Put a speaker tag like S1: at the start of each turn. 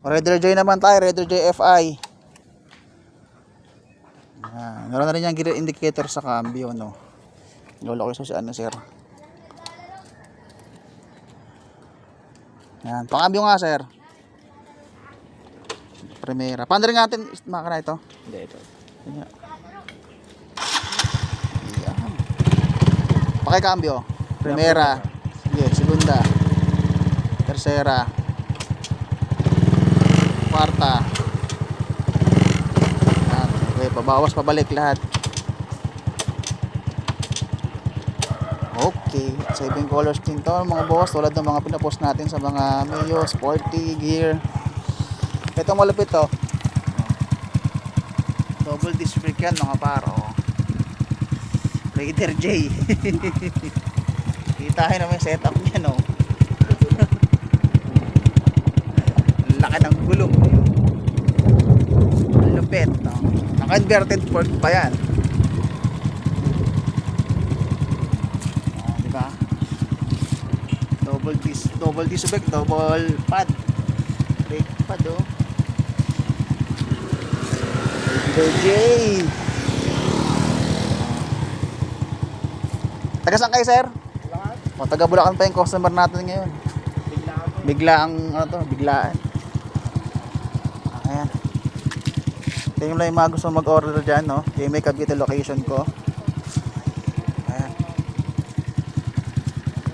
S1: Brgy naman tayo, Brgy FI. Meron na rin yung gear indicator sa cambio, no. Lolo ko sa ano, sir. Yan, pangambyo nga, sir. Primera. Paano rin natin makina ito? Hindi, ito. Yan. Pakikambyo. Primera. Sige, segunda. Tercera. Kwarta. Yan. Okay, pabawas, pabalik lahat. Okay, 7 colors din to mga boss, tulad ng mga pinapost natin sa mga Mio, Sporty, Gear. Ito malupit to. Double disc brake yan mga paro. Raider J. Kitahin naman yung setup niya, no. Laki ng gulong. Lupit, no. Naka-inverted fork pa yan. Double disc brake, double pad. Brake pad, oh. Brgy. Taga saan kayo, sir? O, taga Bulacan pa yung customer natin ngayon. Biglaan, ano to, biglaan. Ayan. Ito yung lang yung mga gusto mag-order dyan, no. Yung may Cavite location ko.